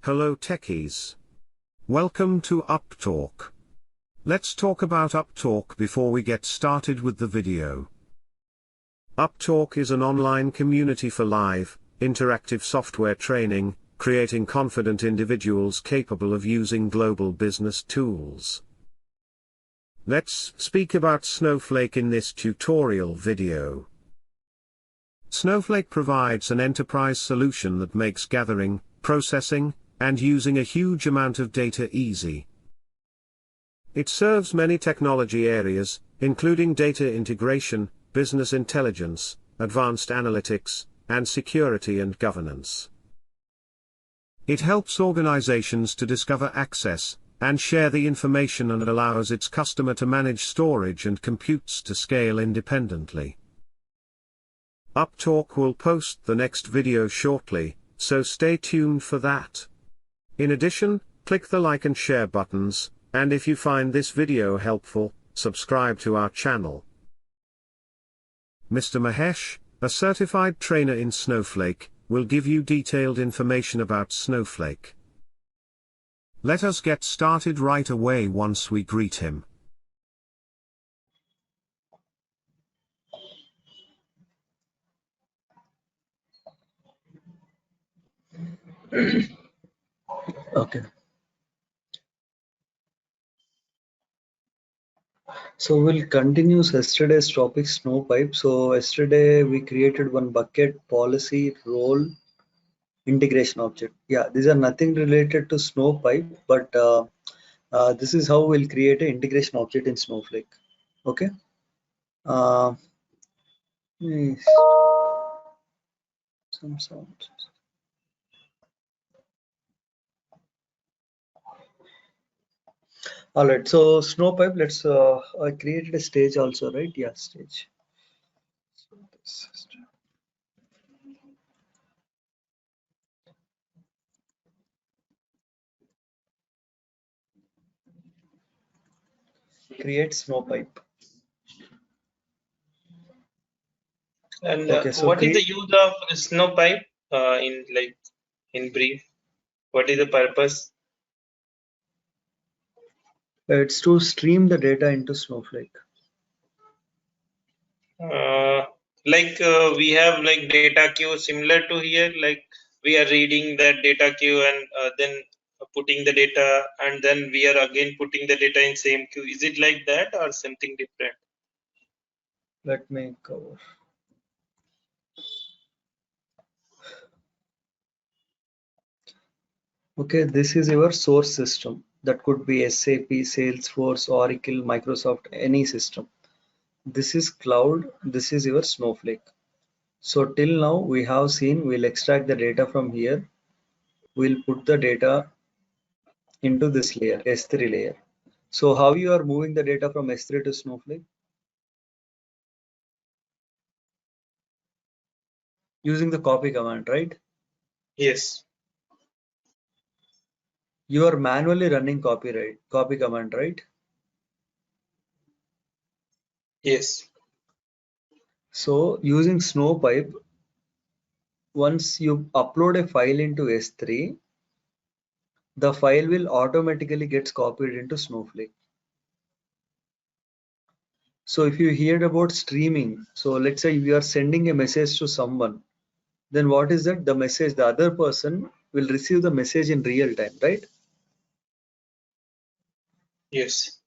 Hello techies. Welcome to Upptalk. Let's talk about Upptalk before we get started with the video. Upptalk is an online community for live, interactive software training, creating confident individuals capable of using global business tools. Let's speak about Snowflake in this tutorial video. Snowflake provides an enterprise solution that makes gathering, processing, and using a huge amount of data easy. It serves many technology areas, including data integration, business intelligence, advanced analytics, and security and governance. It helps organizations to discover access, and share the information, and allows its customer to manage storage and computes to scale independently. Upptalk will post the next video shortly, so stay tuned for that. In addition, click the like and share buttons, and if you find this video helpful, subscribe to our channel. Mr. Mahesh, a certified trainer in Snowflake, will give you detailed information about Snowflake. Let us get started right away once we greet him. Okay. So we'll continue yesterday's topic, Snowpipe. So yesterday we created one bucket, policy, role, integration object. Yeah, these are nothing related to Snowpipe, but this is how we'll create an integration object in Snowflake. Okay. Yes. Some sounds. All right, so Snowpipe, let's I created a stage also, right? Yeah, stage. So this system. Create Snowpipe. And Okay, so what is the use of Snowpipe in brief? What is the purpose? it's to stream the data into Snowflake. We have like data queue similar to here, like we are reading that data queue and then putting the data, and then we are again putting the data in same queue. Is it like that or something different? Let me cover. Okay, this is your source system. That could be SAP, Salesforce, Oracle, Microsoft, any system. This is cloud. This is your Snowflake. So till now we have seen we'll extract the data from here. We'll put the data into this layer, S3 layer. So how you are moving the data from S3 to Snowflake? Using the copy command, right? Yes. You are manually running copy command, right? Yes. So using Snowpipe, once you upload a file into S3, the file will automatically gets copied into Snowflake. So if you heard about streaming, so let's say we are sending a message to someone, then what is that? The message, the other person will receive the message in real time, right? Yes.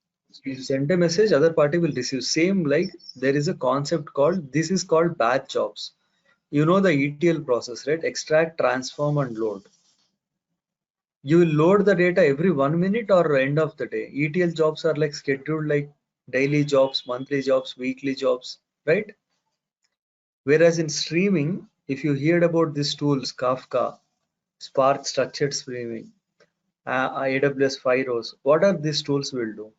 You send a message, other party will receive. Same like there is a concept called, this is called batch jobs. You know the ETL process, right? Extract, transform, and load. You will load the data every 1 minute or end of the day. ETL jobs are like scheduled like daily jobs, monthly jobs, weekly jobs, right? Whereas in streaming, if you heard about these tools, Kafka, Spark structured streaming, AWS Firos, what are these tools will do?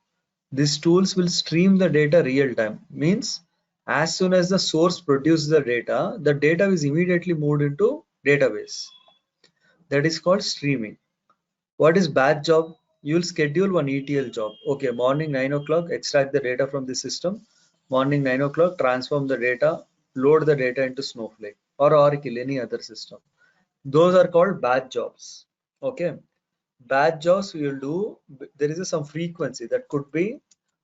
These tools will stream the data real time. Means as soon as the source produces the data is immediately moved into database. That is called streaming. What is batch job? You will schedule one ETL job. Okay, morning 9 o'clock, extract the data from the system. Morning 9 o'clock, transform the data, load the data into Snowflake or Oracle, any other system. Those are called batch jobs. Okay, batch jobs we will do. There is some frequency that could be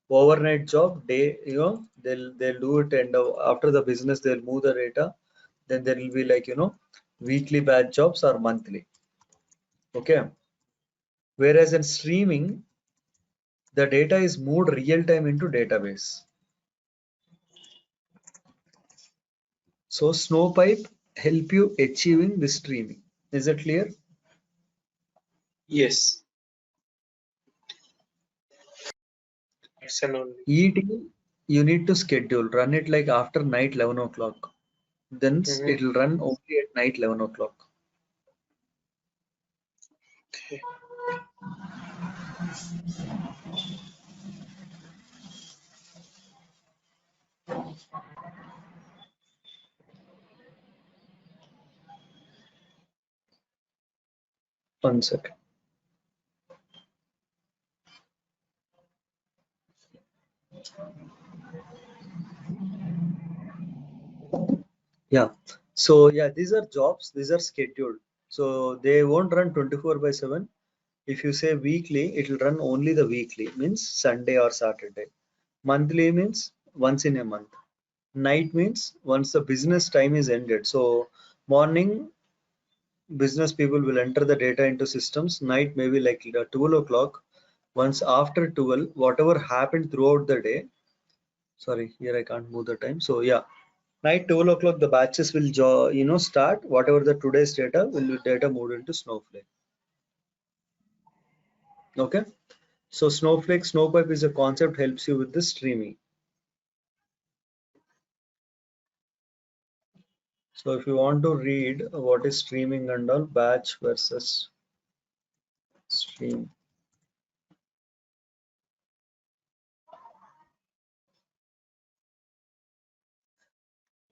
overnight job day. They'll do it, and after the business they'll move the data. Then there will be like weekly batch jobs or monthly. Okay, whereas in streaming the data is moved real time into database. So Snowpipe help you achieving this streaming. Is it clear? Yes. Action only. ETL you need to schedule, run it like after night 11 o'clock. Then Mhm. it'll run only at night 11 o'clock. Okay. One second. Yeah. So yeah, these are jobs, these are scheduled. So they won't run 24/7. If you say weekly, it will run only the weekly, means Sunday or Saturday. Monthly means once in a month. Night means once the business time is ended. So morning business people will enter the data into systems. Night maybe like 12 o'clock. Once after 12, whatever happened throughout the day. Sorry, here I can't move the time. So yeah, night 12 o'clock the batches will start. Whatever the today's data will be data moved into Snowflake. Okay. So Snowflake, Snowpipe is a concept helps you with the streaming. So if you want to read what is streaming and all, batch versus stream.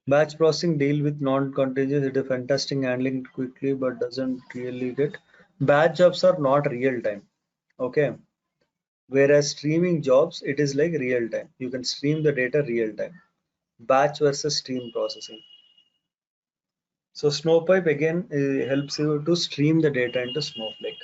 Batch processing deal with non-contagious. It is fantastic handling it quickly, but doesn't really get. Batch jobs are not real time. Okay. Whereas streaming jobs, it is like real time. You can stream the data real time. Batch versus stream processing. So Snowpipe again helps you to stream the data into Snowflake.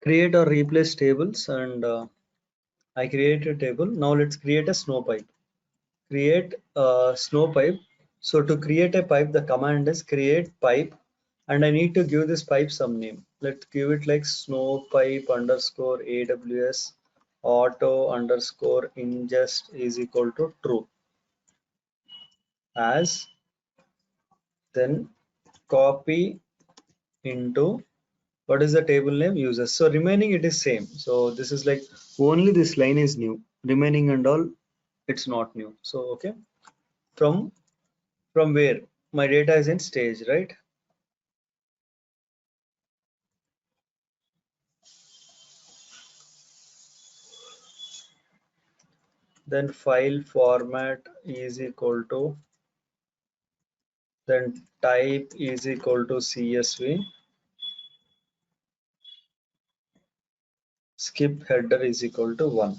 Create or replace tables, and I create a table. Now let's create a Snowpipe. Create a Snowpipe. So to create a pipe, the command is create pipe, and I need to give this pipe some name. Let's give it like Snowpipe underscore AWS auto underscore ingest is equal to true. As then copy into what is the table name users. So remaining it is same. So this is like only this line is new. Remaining and all it's not new. So okay, from where my data is in stage, right? Then file format is equal to, then type is equal to CSV, skip header is equal to 1.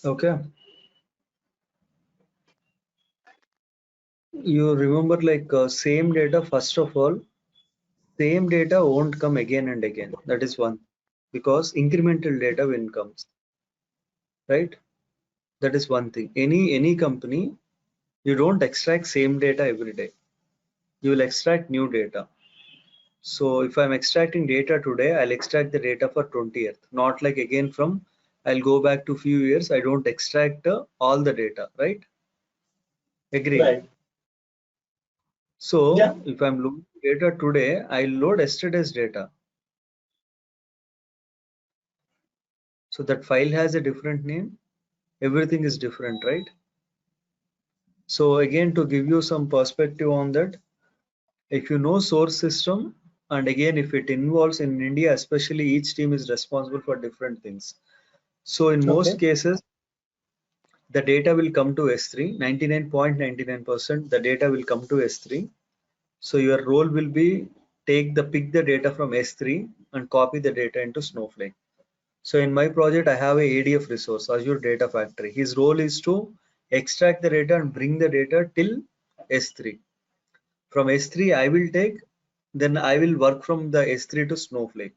Okay, you remember like same data, first of all same data won't come again and again. That is one, because incremental data when comes, right? That is one thing. Any company, you don't extract same data every day. You will extract new data. So if I'm extracting data today, I'll extract the data for 20th, not like again from, I'll go back to few years, I don't extract all the data, right? Agree? Right. So Yeah. if I'm loading data today, I'll load yesterday's data. So that file has a different name. Everything is different, right? So again, to give you some perspective on that, if you know source system, and again, if it involves in India, especially each team is responsible for different things. So in most Okay. cases, the data will come to S3, 99.99% the data will come to S3. So your role will be pick the data from S3 and copy the data into Snowflake. So in my project, I have a ADF resource, Azure Data Factory. His role is to extract the data and bring the data till S3. From S3, I will take, then I will work from the S3 to Snowflake.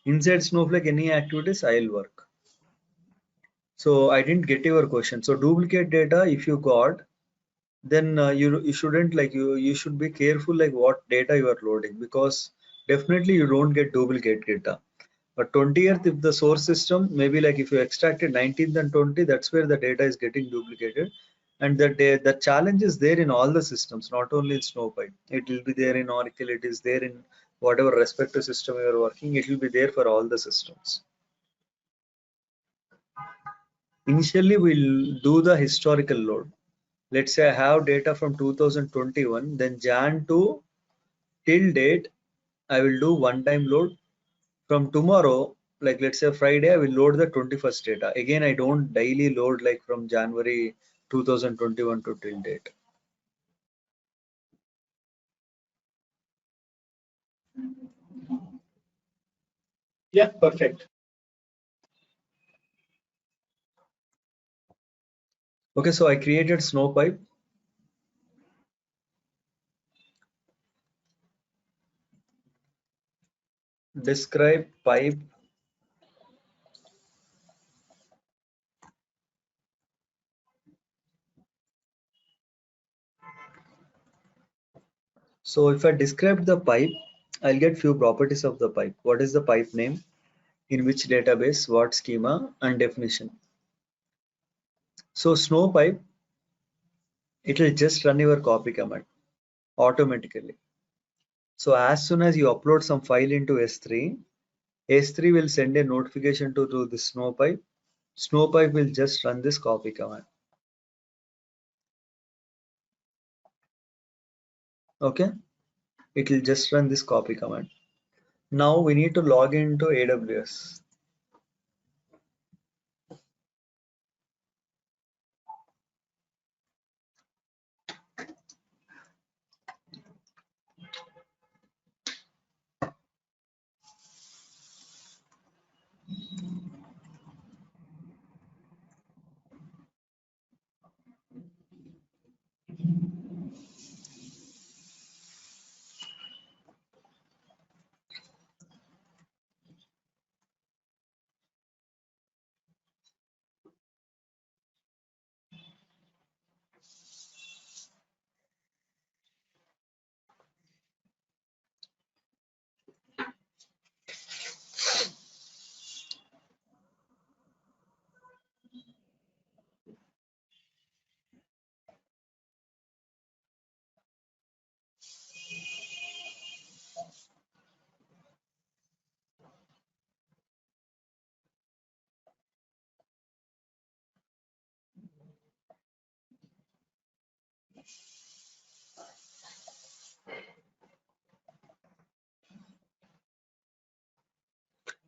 Inside Snowflake, any activities I will work. So I didn't get your question. So duplicate data, if you got, then you shouldn't like you should be careful like what data you are loading, because definitely you don't get duplicate data. But 20th, if the source system, maybe like if you extracted 19th and 20, that's where the data is getting duplicated. And the challenge is there in all the systems, not only in Snowpipe. It will be there in Oracle, it is there in whatever respective system you are working, it will be there for all the systems. Initially, we'll do the historical load. Let's say I have data from 2021, then Jan to till date, I will do one-time load. From tomorrow, like let's say Friday, I will load the 21st data. Again, I don't daily load like from January 2021 to till date. Yeah, perfect. Okay, so I created Snowpipe. Describe pipe. So if I describe the pipe, I'll get few properties of the pipe. What is the pipe name? In which database? What schema? And definition. So Snowpipe, it will just run your copy command automatically. So as soon as you upload some file into S3, S3 will send a notification to the Snowpipe. Snowpipe will just run this copy command. Okay, it will just run this copy command. Now we need to log into AWS.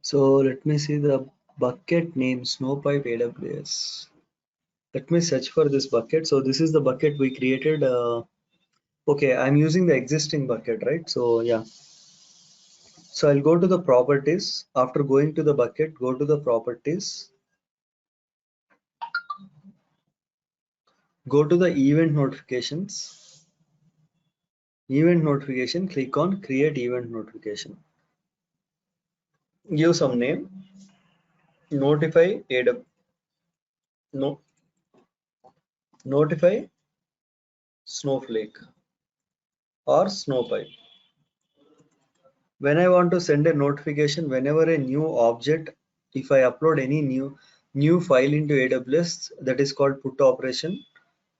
So let me see the bucket name Snowpipe AWS. Let me search for this bucket. So this is the bucket we created. Okay, I'm using the existing bucket, right? So yeah. So I'll go to the properties. After going to the bucket, go to the properties. Go to the event notifications. Event notification, click on create event notification. Give some name. Notify AWS. No, notify Snowflake or Snowpipe. When I want to send a notification, whenever a new object, if I upload any new file into AWS, that is called put operation.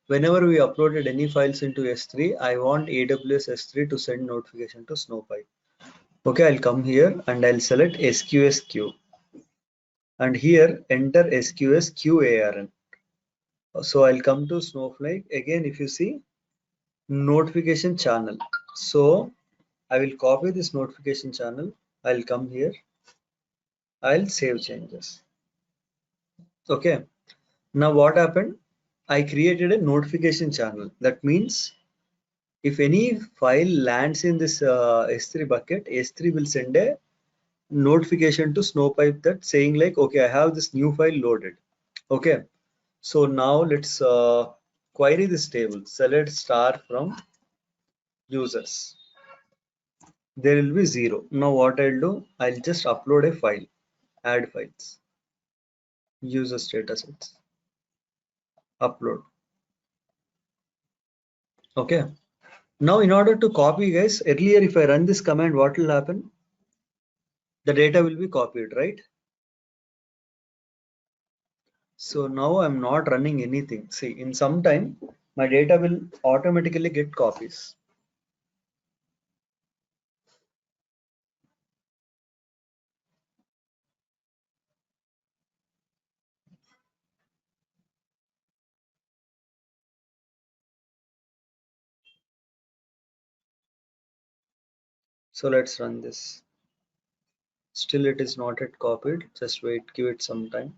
Whenever we uploaded any files into S3, I want AWS S3 to send notification to Snowpipe. Okay, I'll come here and I'll select SQS queue. And here enter SQS QARN. So I'll come to Snowflake. Again, if you see notification channel. So I will copy this notification channel. I'll come here. I'll save changes. Okay. Now what happened? I created a notification channel. That means if any file lands in this S3 bucket, S3 will send a notification to Snowpipe that saying like, okay, I have this new file loaded. Okay. So now let's query this table. Select star from users. There will be 0. Now what I'll do? I'll just upload a file. Add files. Users datasets. Upload. Okay. Now in order to copy, guys, earlier if I run this command, what will happen? The data will be copied, right? So now I'm not running anything. See, in some time, my data will automatically get copies. So let's run this. Still it is not yet copied. Just wait, give it some time.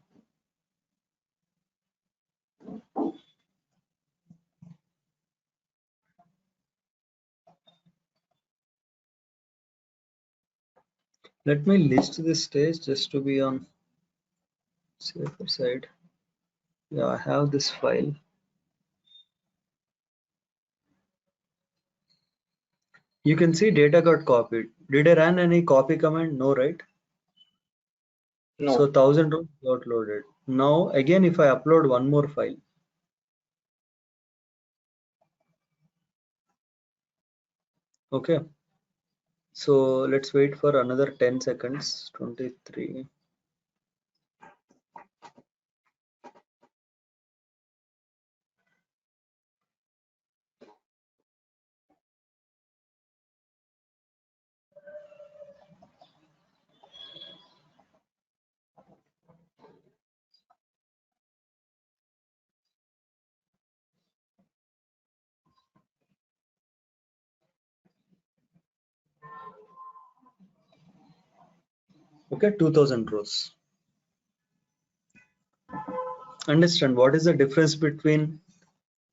Let me list this stage just to be on safer side. Yeah, I have this file. You can see data got copied. Did I run any copy command? No, right? No. So 1000 rows got loaded. Now again, if I upload one more file, okay. So let's wait for another 10 seconds. 23. Okay, 2000 rows. Understand what is the difference between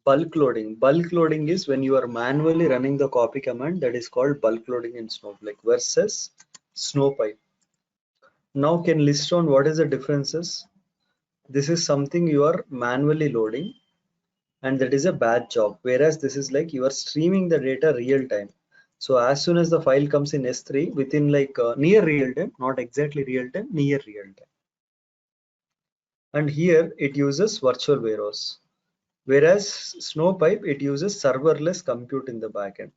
bulk loading? Bulk loading is when you are manually running the copy command, that is called bulk loading in Snowflake, versus Snowpipe. Now can list on what is the differences. This is something you are manually loading, and that is a bad job, whereas this is like you are streaming the data real time. So as soon as the file comes in S3, within like near real time, not exactly real time, near real time. And here it uses virtual warehouse, whereas Snowpipe, it uses serverless compute in the backend.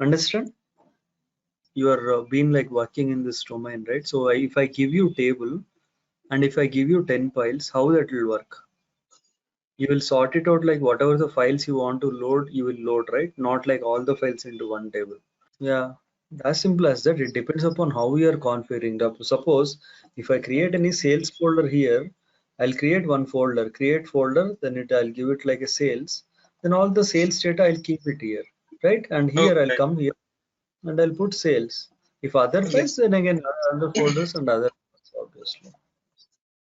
Understand? You are been like working in this domain, right? So if I give you table and if I give you 10 files, how that will work? You will sort it out like whatever the files you want to load, you will load, right? Not like all the files into one table. Yeah, as simple as that. It depends upon how we are configuring. Suppose if I create any sales folder here, I'll create one folder, create folder, then I'll give it like a sales. Then all the sales data I'll keep it here, right? And here I'll Okay. come here and I'll put sales. If other files, Yes. then again other folders and other files, obviously.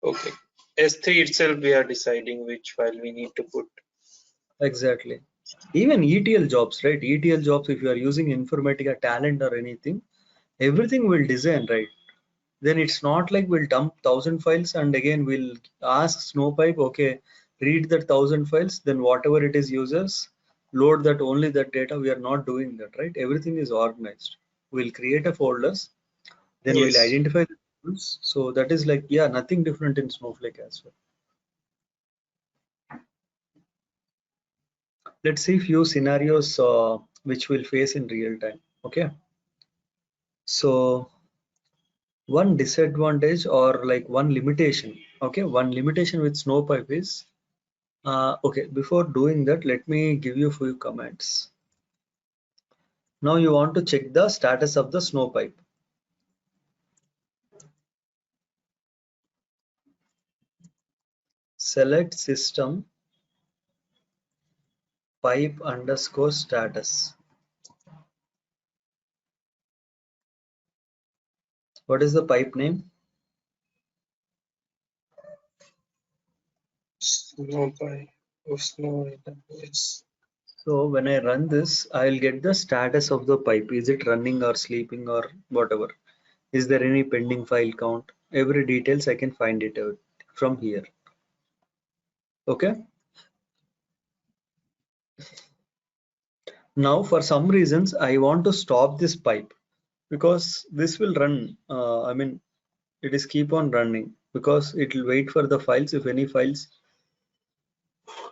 Okay. S3 itself, we are deciding which file we need to put. Exactly. Even ETL jobs, right? ETL jobs, if you are using Informatica Talent or anything, everything will design, right? Then it's not like we'll dump 1000 files and again we'll ask Snowpipe, okay, read that 1000 files, then whatever it is users, load that only that data. We are not doing that, right? Everything is organized. We'll create a folders, then we'll Yes. identify the tools. So that is like, yeah, nothing different in Snowflake as well. let's see few scenarios which we'll face in real time. Okay, so one disadvantage or like one limitation, okay, one limitation with Snowpipe is okay, before doing that, let me give you a few comments. Now you want to check the status of the Snowpipe. Select system pipe underscore status. What is the pipe name? Snowflake. Yes. So when I run this, I'll get the status of the pipe. Is it running or sleeping or whatever? Is there any pending file count? Every details I can find it out from here. Okay. Now for some reasons I want to stop this pipe because this will run. I mean, it is keep on running because it will wait for the files. If any files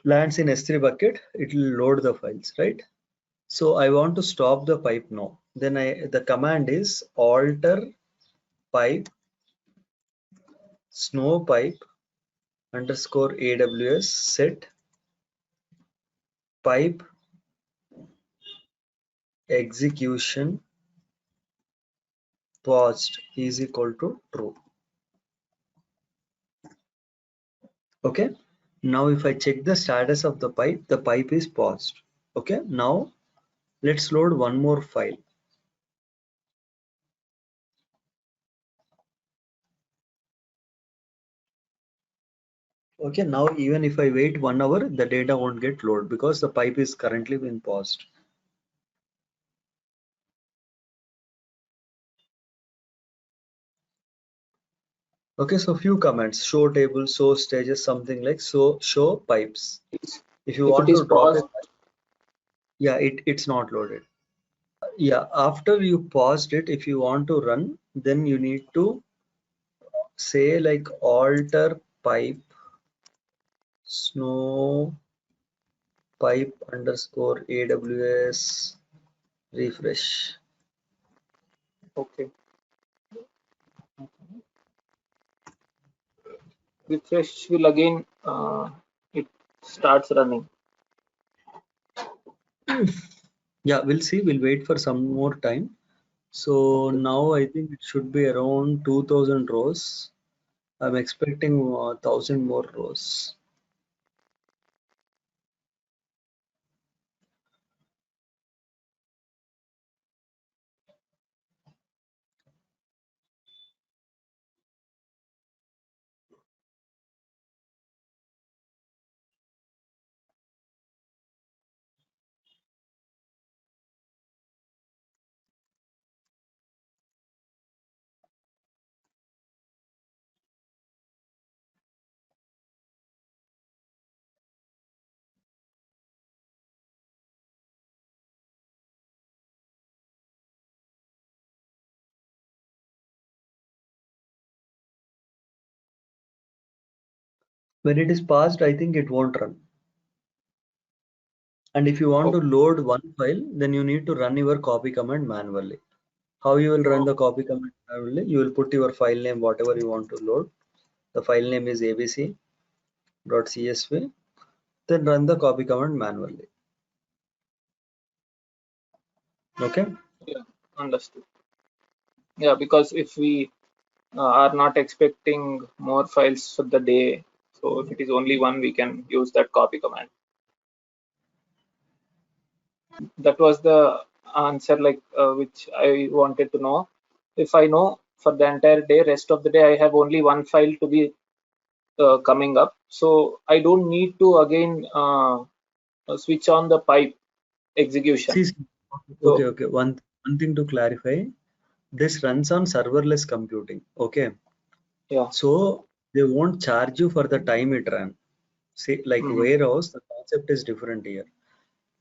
lands in S3 bucket, it will load the files, right? So I want to stop the pipe now. Then the command is alter pipe snowpipe underscore AWS set pipe execution paused is equal to true. Okay. Now if I check the status of the pipe is paused. Okay. Now let's load one more file. Okay. Now even if I wait 1 hour, the data won't get loaded because the pipe is currently been paused. Okay, so few comments: show table, show stages, something like so show pipes. If you If want it is to drop paused, it, yeah, it's not loaded. Yeah, after you paused it, if you want to run, then you need to say like alter pipe snow pipe underscore AWS refresh. okay. Refresh will again it starts running. Yeah, we'll see. We'll wait for some more time. So Okay. now I think it should be around 2000 rows. I'm expecting 1000 more rows. When it is passed, I think it won't run. And if you want to Okay. load one file, then you need to run your copy command manually. How you will run the copy command manually? You will put your file name, whatever you want to load. The file name is abc.csv. Then run the copy command manually. Okay. Yeah, understood. Yeah, because if we are not expecting more files for the day, so if it is only one, we can use that copy command. That was the answer, like which I wanted to know. If I know for the entire day, rest of the day, I have only one file to be coming up, so I don't need to again switch on the pipe execution. See, So okay. One thing to clarify. This runs on serverless computing. Okay. yeah. So they won't charge you for the time it ran. See, like warehouse, the concept is different here.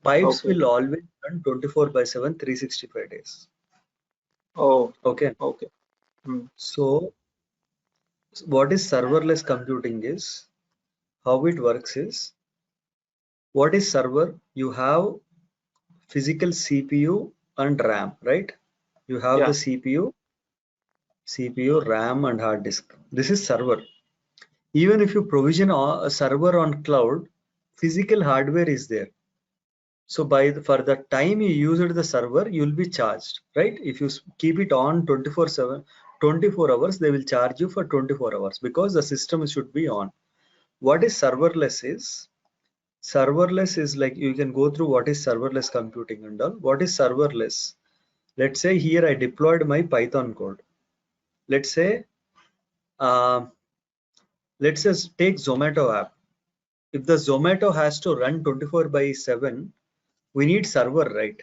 Pipes Okay. will always run 24/7, 365 days. Oh, Okay. okay. Hmm. So what is serverless computing is, how it works is, What is server? You have physical CPU and RAM, right? You have the CPU, RAM and hard disk. This is server. Even if you provision a server on cloud, physical hardware is there. So for the time you used the server, you will be charged, right? If you keep it on 24/7, 24 hours, they will charge you for 24 hours because the system should be on. What is serverless is? Serverless is like, you can go through what is serverless computing and all. What is serverless? Let's say here I deployed my Python code. Let's say, let's just take Zomato app. If the Zomato has to run 24/7, we need server, right?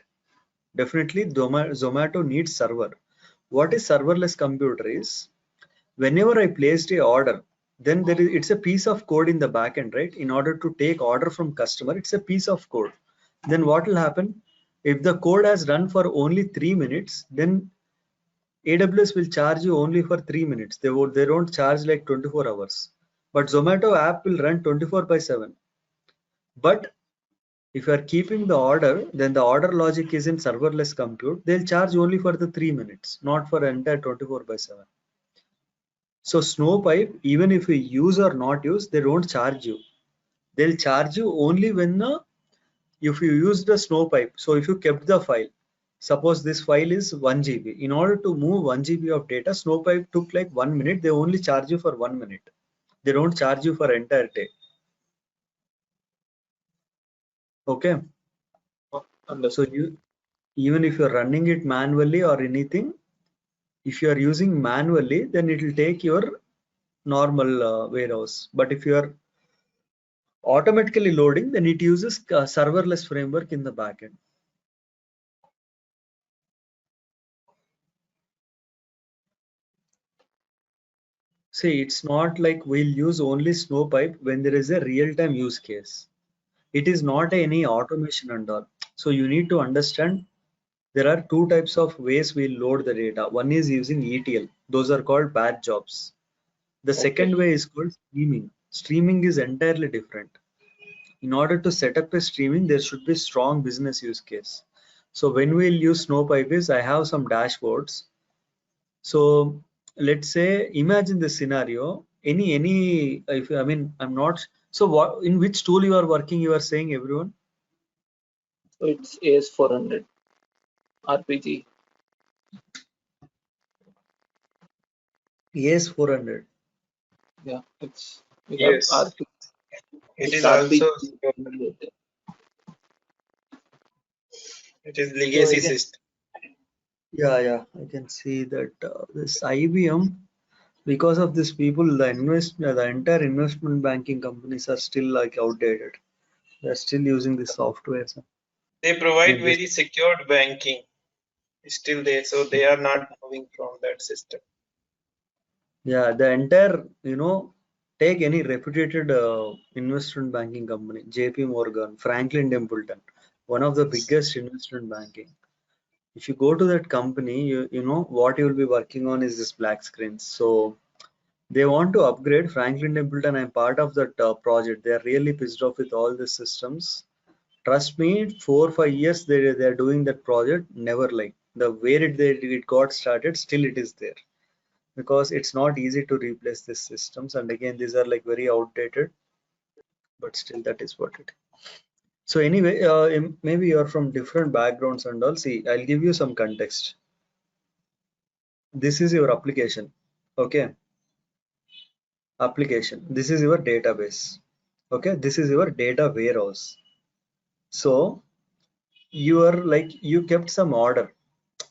Definitely Zomato needs server. What is serverless computer is, whenever I placed a order, then it's a piece of code in the backend, right? In order to take order from customer, it's a piece of code. Then what will happen? If the code has run for only 3 minutes, then AWS will charge you only for 3 minutes. They don't charge like 24 hours. But Zomato app will run 24/7. But if you are keeping the order, then the order logic is in serverless compute. They'll charge only for the 3 minutes, not for entire 24/7. So Snowpipe, even if you use or not use, they don't charge you. They'll charge you only when if you use the Snowpipe. So if you kept the file, suppose this file is 1 GB. In order to move 1 GB of data, Snowpipe took like 1 minute. They only charge you for 1 minute. They don't charge you for entire day. Okay. So even if you're running it manually or anything, if you are using manually, then it will take your normal warehouse. But if you are automatically loading, then it uses serverless framework in the backend. See, it's not like we'll use only Snowpipe when there is a real-time use case. It is not any automation and all. So you need to understand there are two types of ways we load the data. One is using ETL. Those are called batch jobs. The second way is called streaming. Streaming is entirely different. In order to set up a streaming, there should be strong business use case. So when we'll use Snowpipe is, I have some dashboards. So let's say, imagine the scenario. If I mean, I'm not. So what? In which tool you are working? You are saying, everyone? It's AS400 RPG. AS400. Yeah, it's Yes. RPG. It is RPG. also it is legacy system. Yeah, I can see that this IBM, because of these people, the entire investment banking companies are still like outdated. They're still using this software. They provide very secured banking still there, so they are not moving from that system. Yeah, the entire, take any reputed investment banking company, JP Morgan, Franklin Templeton, one of the biggest investment banking. If you go to that company, you know what you will be working on is this black screens. So they want to upgrade Franklin Templeton. I'm part of that project. They are really pissed off with all the systems. Trust me, 4 or 5 years they are doing that project. Never like the where it got started. Still it is there, because it's not easy to replace these systems. And again, these are like very outdated. But still, that is what it. So anyway, maybe you're from different backgrounds and all. See, I'll give you some context. This is your application. Okay. Application. This is your database. Okay. This is your data warehouse. So you are like, you kept some order.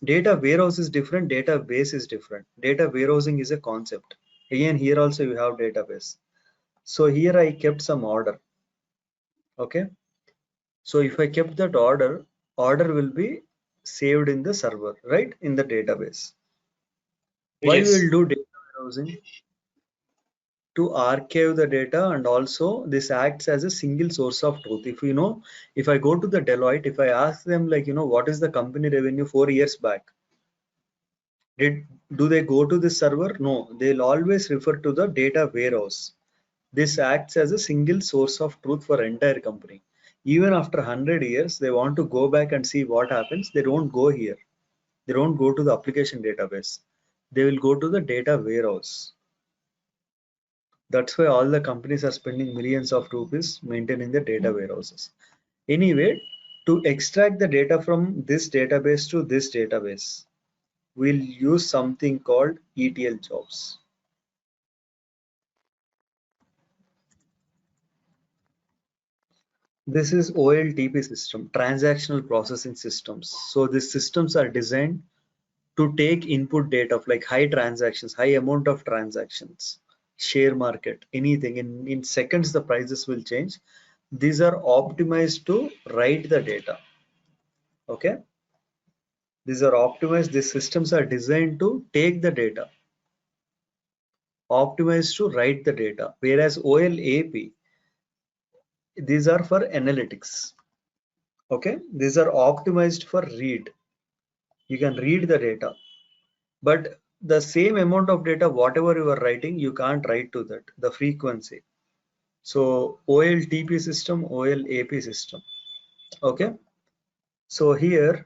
Data warehouse is different. Database is different. Data warehousing is a concept. Again, here also you have database. So here I kept some order. Okay. So if I kept that order will be saved in the server, right? In the database. Why Yes. we will do data warehousing? To archive the data, and also this acts as a single source of truth. If I go to the Deloitte, if I ask them like, what is the company revenue 4 years back? Do they go to this server? No, they'll always refer to the data warehouse. This acts as a single source of truth for entire company. Even after 100 years, they want to go back and see what happens. They don't go here. They don't go to the application database. They will go to the data warehouse. That's why all the companies are spending millions of rupees maintaining the data warehouses. Anyway, to extract the data from this database to this database, we'll use something called ETL jobs. This is OLTP system, transactional processing systems. So these systems are designed to take input data of like high transactions, high amount of transactions, share market, anything. In seconds, the prices will change. These are optimized to write the data. Okay. These are optimized. These systems are designed to take the data, optimized to write the data. Whereas OLAP, these are for analytics. Okay. These are optimized for read. You can read the data, but the same amount of data, whatever you are writing, you can't write to that, the frequency. So OLTP system, OLAP system. Okay. So here,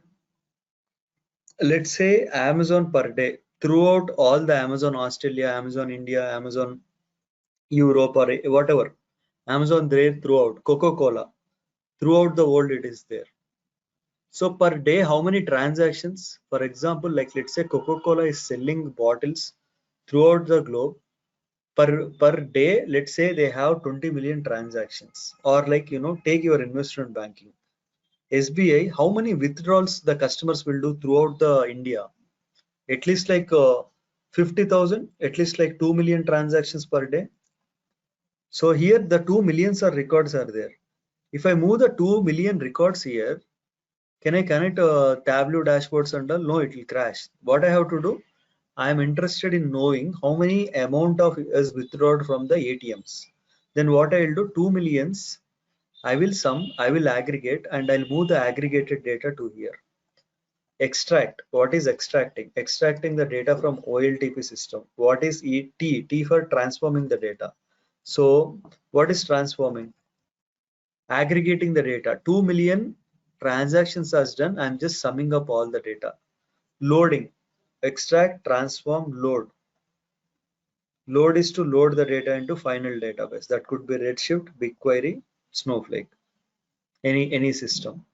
let's say Amazon per day, throughout all the Amazon Australia, Amazon India, Amazon Europe, or whatever, Amazon there throughout, Coca-Cola, throughout the world it is there. So per day, how many transactions? For example, like let's say Coca-Cola is selling bottles throughout the globe. Per day, let's say they have 20 million transactions. Or like, take your investment banking. SBI, how many withdrawals the customers will do throughout the India? At least like 50,000, at least like 2 million transactions per day. So here the 2 millions of records are there. If I move the 2 million records here, can I connect Tableau dashboards and all? No, it will crash. What I have to do? I am interested in knowing how many amount of is withdrawn from the ATMs. Then what I will do? 2 millions. I will sum, I will aggregate, and I'll move the aggregated data to here. Extract. What is extracting? Extracting the data from OLTP system. What is T? T for transforming the data. So what is transforming? Aggregating the data. 2 million transactions are done. I'm just summing up all the data. Loading. Extract, transform, load. Load is to load the data into final database. That could be Redshift, BigQuery, Snowflake, any system.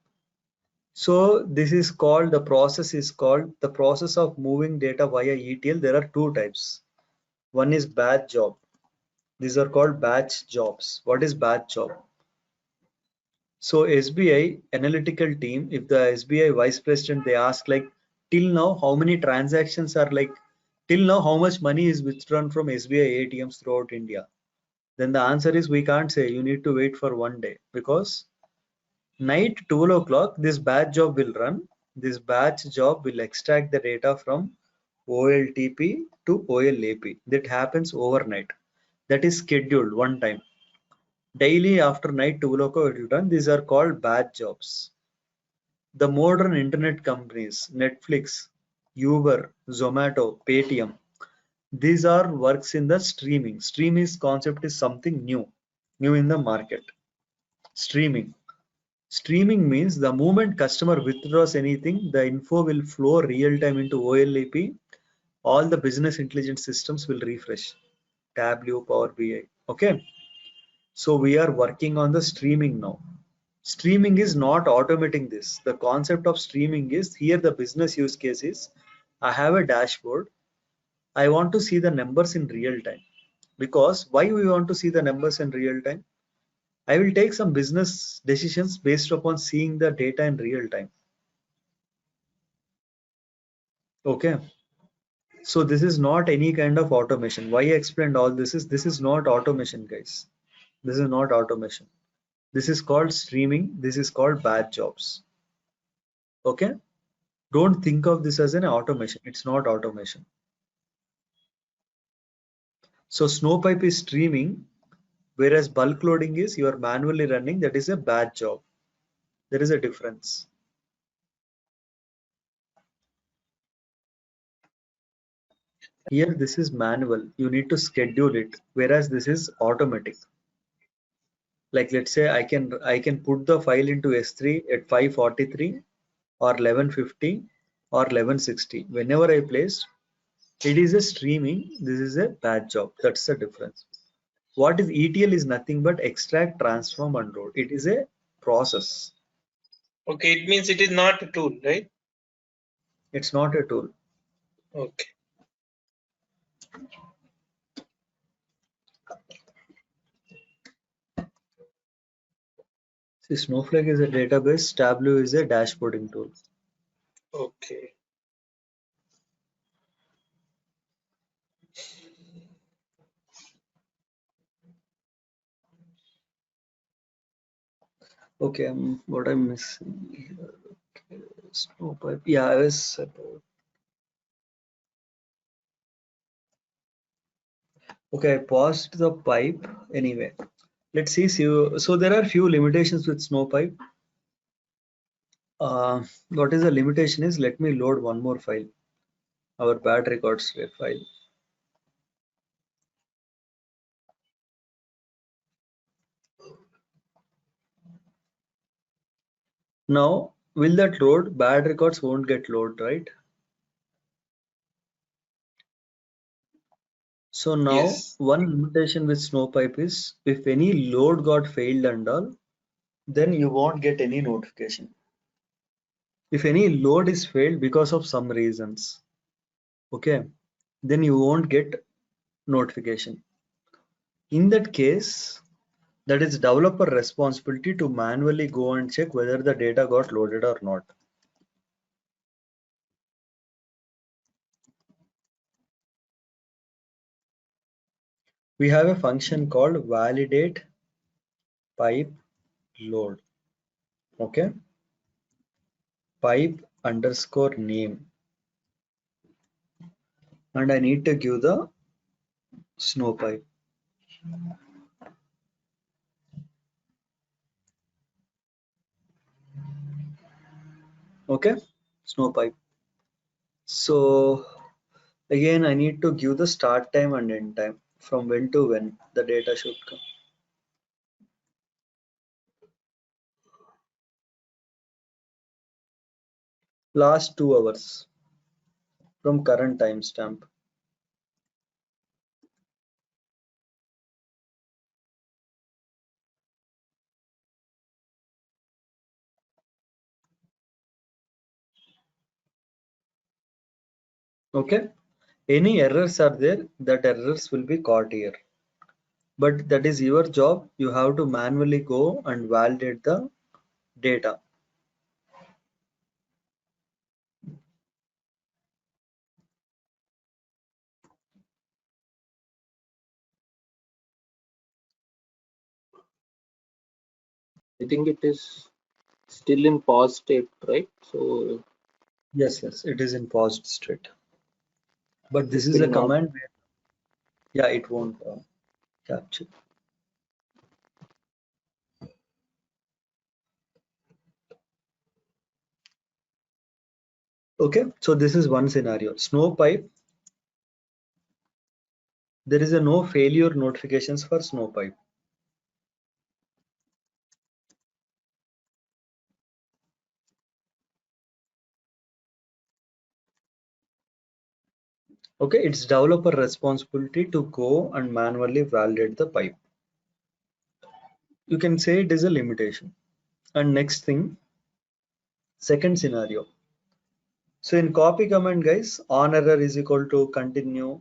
So this is called, the process is called the process of moving data via ETL. There are two types. One is batch job. These are called batch jobs. What is batch job? So SBI analytical team, if the SBI vice president, they ask like, till now how many transactions are like, till now how much money is withdrawn from SBI ATMs throughout India? Then the answer is, we can't say, you need to wait for one day, because night 12 o'clock this batch job will run. This batch job will extract the data from OLTP to OLAP. That happens overnight. That is scheduled one time. Daily after night 12 o'clock it will run. These are called batch jobs. The modern internet companies, Netflix, Uber, Zomato, Paytm, these are works in the streaming. Streaming concept is something new in the market. Streaming. Streaming means the moment customer withdraws anything, the info will flow real time into OLAP. All the business intelligence systems will refresh. Tableau, Power BI. Okay. So we are working on the streaming now. Streaming is not automating this. The concept of streaming is, here the business use case is, I have a dashboard. I want to see the numbers in real time. Because why we want to see the numbers in real time? I will take some business decisions based upon seeing the data in real time. Okay. So this is not any kind of automation. Why I explained all this is not automation, guys. This is not automation. This is called streaming. This is called batch jobs. Okay. Don't think of this as an automation. It's not automation. So Snowpipe is streaming, whereas bulk loading is you are manually running. That is a batch job. There is a difference. Here this is manual. You need to schedule it, whereas this is automatic. Like let's say I can put the file into S3 at 543 or 1150 or 1160. Whenever I place, it is a streaming. This is a batch job. That's the difference. What is ETL is nothing but extract, transform, and load. It is a process. Okay, it means it is not a tool, right? It's not a tool. Okay. See, Snowflake is a database. Tableau is a dashboarding tool. Okay. Okay, what I'm missing here. Okay, Snowpipe. Yeah, I was about. Okay, I paused the pipe anyway. Let's see. So there are few limitations with Snowpipe. What is the limitation is, let me load one more file, our bad records file. Now, will that load? Bad records won't get load, right? So now Yes. one limitation with Snowpipe is if any load got failed and all, then you won't get any notification. If any load is failed because of some reasons, okay, then you won't get notification. In that case, that is developer responsibility to manually go and check whether the data got loaded or not. We have a function called validate pipe load. Okay, pipe underscore name, and I need to give the Snowpipe. Okay, Snowpipe. So again, I need to give the start time and end time, from when to when the data should come. Last 2 hours from current timestamp. Okay, any errors are there, that errors will be caught here. But that is your job. You have to manually go and validate the data. I think it is still in pause state, right? So Yes, it is in paused state. But this it is will a not. command where, yeah, it won't capture. Okay, so this is one scenario. Snowpipe, there is a no failure notifications for Snowpipe. Okay, it's developer responsibility to go and manually validate the pipe. You can say it is a limitation. And next thing, second scenario. So in copy command, guys, on error is equal to continue.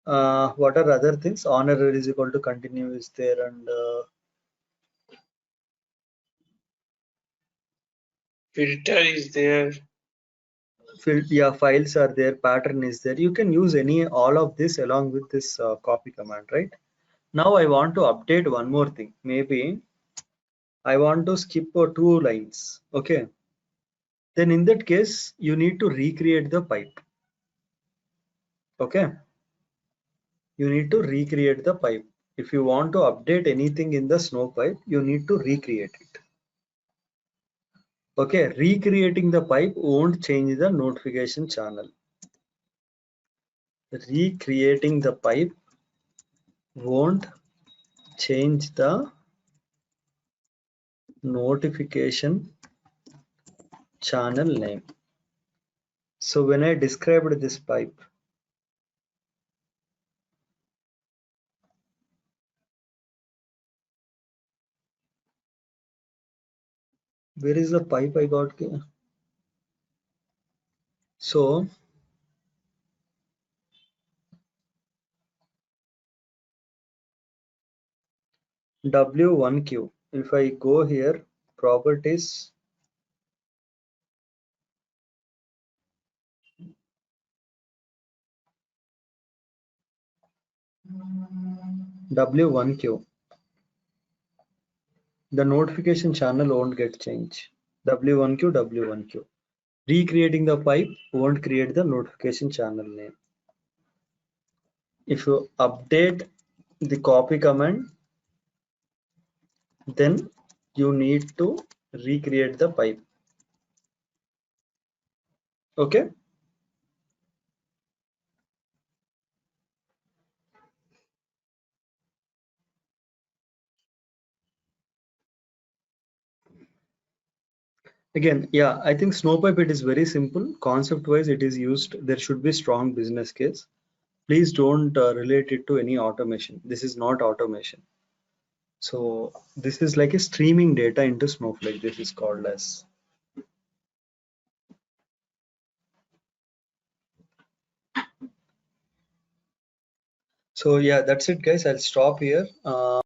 What are other things? On error is equal to continue is there, and Filter is there. yeah, files are there, pattern is there. You can use any all of this along with this copy command, right? Now I want to update one more thing. Maybe I want to skip 2 lines. Okay, then in that case you need to recreate the pipe. Okay, you need to recreate the pipe. If you want to update anything in the Snowpipe, you need to recreate it. Okay, recreating the pipe won't change the notification channel. Recreating the pipe won't change the notification channel name. So when I described this pipe, where is the pipe I got here? So W1Q, if I go here, properties, W1Q, the notification channel won't get changed. W1Q, W1Q. Recreating the pipe won't create the notification channel name. If you update the copy command, then you need to recreate the pipe. Okay. Again, yeah, I think Snowpipe, it is very simple. Concept wise, it is used. There should be strong business case. Please don't relate it to any automation. This is not automation. So this is like a streaming data into Snowflake. This is called as. So yeah, that's it, guys. I'll stop here.